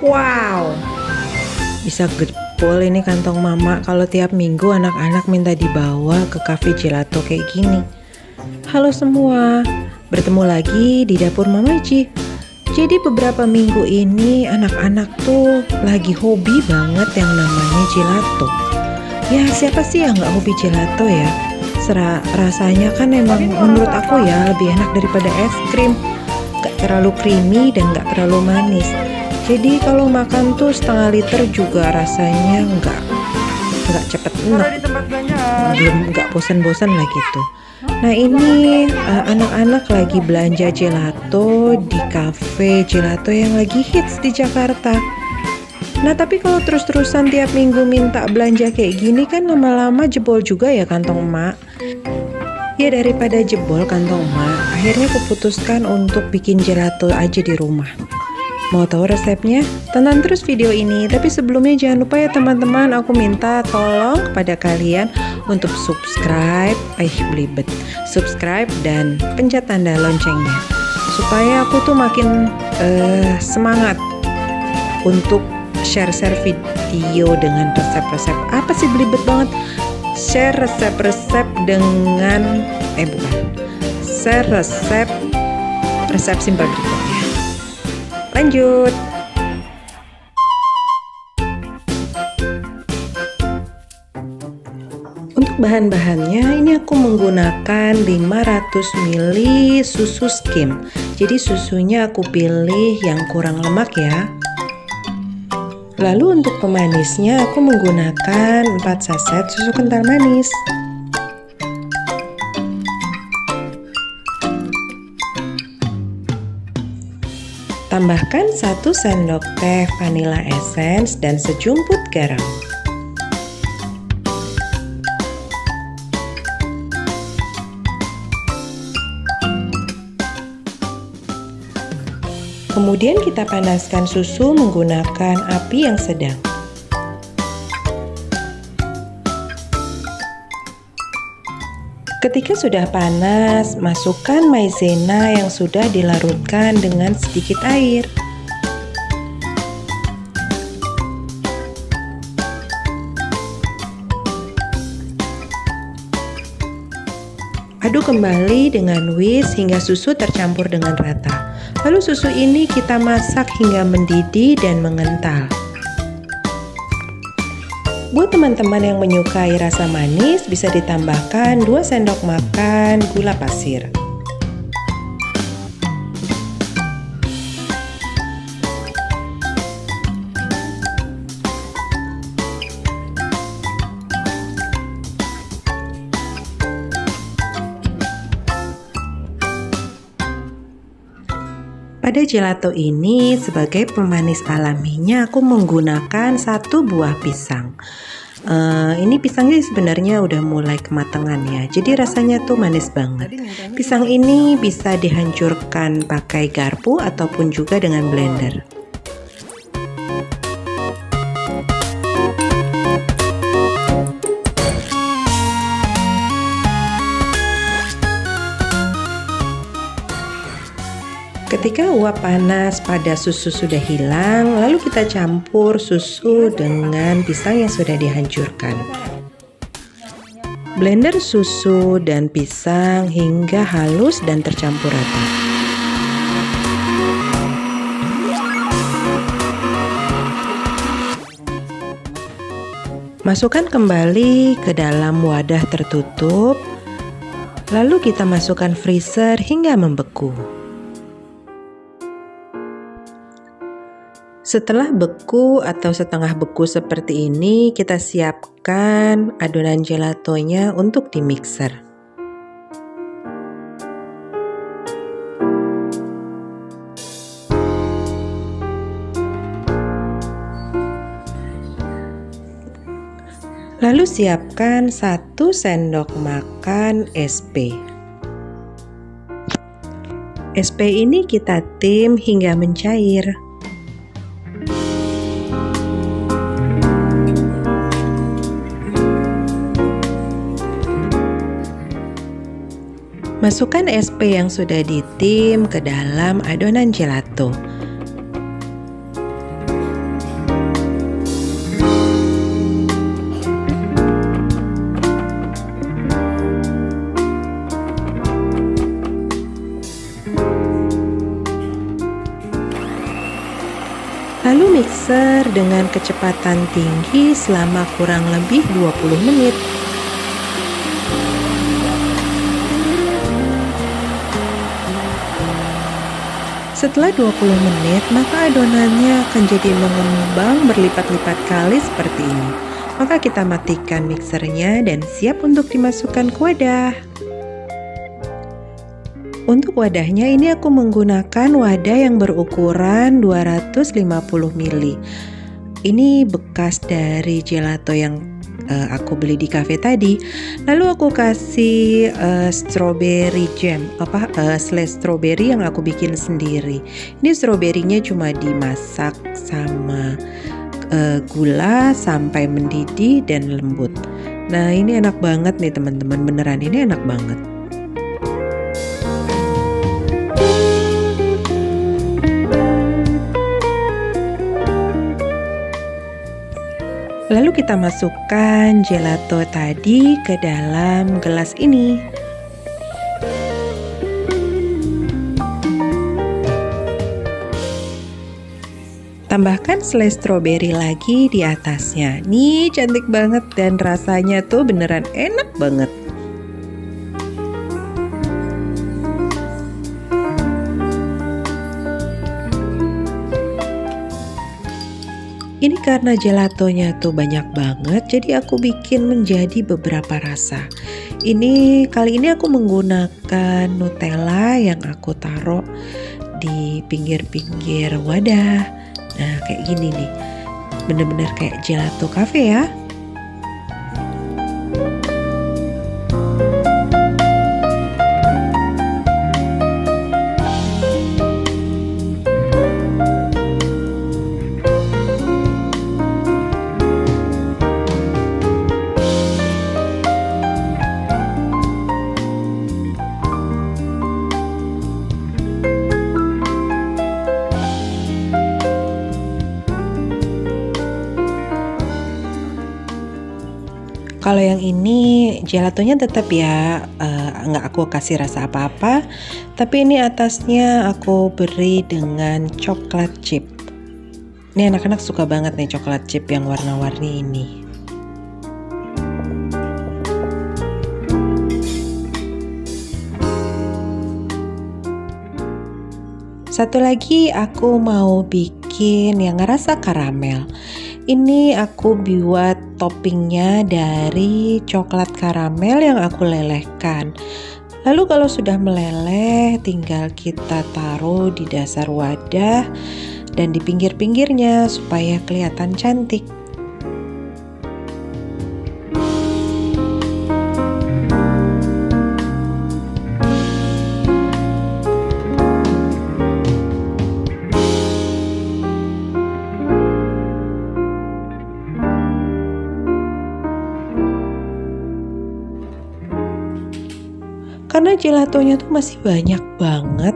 Wow, bisa gepol ini kantong mama kalau tiap minggu anak-anak minta dibawa ke cafe gelato kayak gini. Halo semua, bertemu lagi di dapur Mama Ici. Jadi beberapa minggu ini anak-anak tuh lagi hobi banget yang namanya gelato. Ya siapa sih yang gak hobi gelato ya? Rasanya kan emang menurut aku ya lebih enak daripada es krim. Gak terlalu creamy dan gak terlalu manis. Jadi kalau makan tuh setengah liter juga rasanya nggak cepet enak, belum nggak bosan-bosan lah gitu. Nah ini anak-anak lagi belanja gelato di cafe gelato yang lagi hits di Jakarta. Nah tapi kalau terus-terusan tiap minggu minta belanja kayak gini kan lama-lama jebol juga ya kantong emak. Ya daripada jebol kantong emak, akhirnya aku putuskan untuk bikin gelato aja di rumah. Mau tahu resepnya? Tonton terus video ini. Tapi sebelumnya jangan lupa ya teman-teman, aku minta tolong kepada kalian untuk subscribe, subscribe dan pencet tanda loncengnya supaya aku tuh makin semangat untuk share video dengan resep-resep. Apa sih belibet banget? Share resep-resep dengan share resep simpel berikutnya. Lanjut. Untuk bahan-bahannya ini aku menggunakan 500 ml susu skim. Jadi susunya aku pilih yang kurang lemak ya. Lalu untuk pemanisnya aku menggunakan 4 saset susu kental manis. Tambahkan 1 sendok teh vanilla essence dan sejumput garam. Kemudian kita panaskan susu menggunakan api yang sedang. Ketika sudah panas, masukkan maizena yang sudah dilarutkan dengan sedikit air. Aduk kembali dengan whisk hingga susu tercampur dengan rata. Lalu susu ini kita masak hingga mendidih dan mengental. Buat teman-teman yang menyukai rasa manis, bisa ditambahkan 2 sendok makan gula pasir. Pada gelato ini sebagai pemanis alaminya aku menggunakan 1 buah pisang. Ini pisangnya sebenarnya udah mulai kematangan ya, jadi rasanya tuh manis banget. Pisang ini bisa dihancurkan pakai garpu ataupun juga dengan blender. Ketika uap panas pada susu sudah hilang, lalu kita campur susu dengan pisang yang sudah dihancurkan. Blender susu dan pisang hingga halus dan tercampur rata. Masukkan kembali ke dalam wadah tertutup, lalu kita masukkan freezer hingga membeku. Setelah beku atau setengah beku seperti ini, kita siapkan adonan gelatonya untuk dimixer. Lalu siapkan 1 sendok makan SP. SP ini kita tim hingga mencair. Masukkan SP yang sudah ditim ke dalam adonan gelato. Lalu mixer dengan kecepatan tinggi selama kurang lebih 20 menit. Setelah 20 menit, maka adonannya akan jadi mengembang berlipat-lipat kali seperti ini. Maka kita matikan mixernya dan siap untuk dimasukkan ke wadah. Untuk wadahnya ini aku menggunakan wadah yang berukuran 250 ml. Ini bekas dari gelato yang aku beli di cafe tadi. Lalu aku kasih strawberry jam, slice strawberry yang aku bikin sendiri. Ini stroberinya cuma dimasak sama gula sampai mendidih dan lembut. Nah, ini enak banget nih teman-teman, beneran ini enak banget. Lalu kita masukkan gelato tadi ke dalam gelas ini. Tambahkan slice strawberry lagi di atasnya. Nih cantik banget dan rasanya tuh beneran enak banget. Ini karena gelatonya tuh banyak banget, jadi aku bikin menjadi beberapa rasa. Kali ini aku menggunakan Nutella yang aku taruh di pinggir-pinggir wadah. Nah, kayak gini nih. Bener-bener kayak gelato cafe ya. Kalau yang ini gelatonya tetap ya nggak aku kasih rasa apa-apa, tapi ini atasnya aku beri dengan coklat chip. Ini anak-anak suka banget nih coklat chip yang warna-warni ini. Satu lagi aku mau bikin yang rasa karamel. Ini aku buat toppingnya dari coklat karamel yang aku lelehkan. Lalu kalau sudah meleleh, tinggal kita taruh di dasar wadah dan di pinggir-pinggirnya supaya kelihatan cantik. Karena gelatonya tuh masih banyak banget,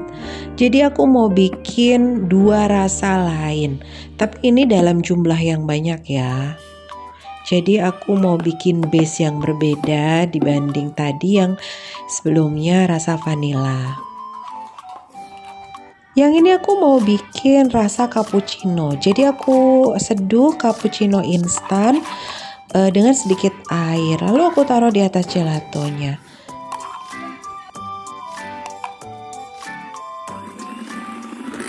jadi aku mau bikin 2 rasa lain. Tapi ini dalam jumlah yang banyak ya. Jadi aku mau bikin base yang berbeda dibanding tadi yang sebelumnya rasa vanilla. Yang ini aku mau bikin rasa cappuccino. Jadi aku seduh cappuccino instan dengan sedikit air. Lalu aku taruh di atas gelatonya.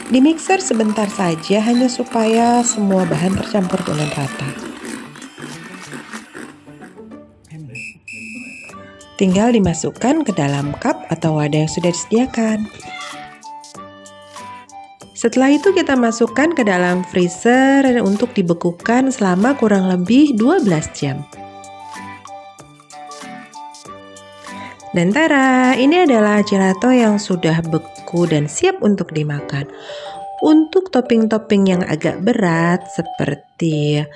Di mixer sebentar saja hanya supaya semua bahan tercampur dengan rata. Tinggal dimasukkan ke dalam cup atau wadah yang sudah disediakan. Setelah itu kita masukkan ke dalam freezer untuk dibekukan selama kurang lebih 12 jam. Dan tada, ini adalah gelato yang sudah beku dan siap untuk dimakan. Untuk topping-topping yang agak berat seperti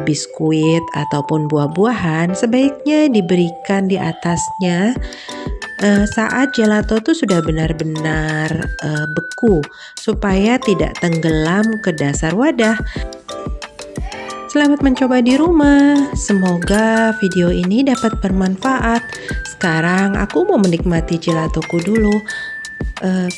biskuit ataupun buah-buahan sebaiknya diberikan di atasnya saat gelato itu sudah benar-benar beku supaya tidak tenggelam ke dasar wadah. Selamat mencoba di rumah. Semoga video ini dapat bermanfaat. Sekarang aku mau menikmati gelatoku dulu.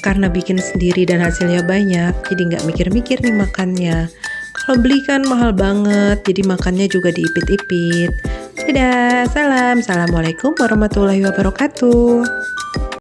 Karena bikin sendiri dan hasilnya banyak, jadi nggak mikir-mikir nih makannya. Kalau beli kan mahal banget, jadi makannya juga diipit-ipit. Dadah, salam. Assalamualaikum warahmatullahi wabarakatuh.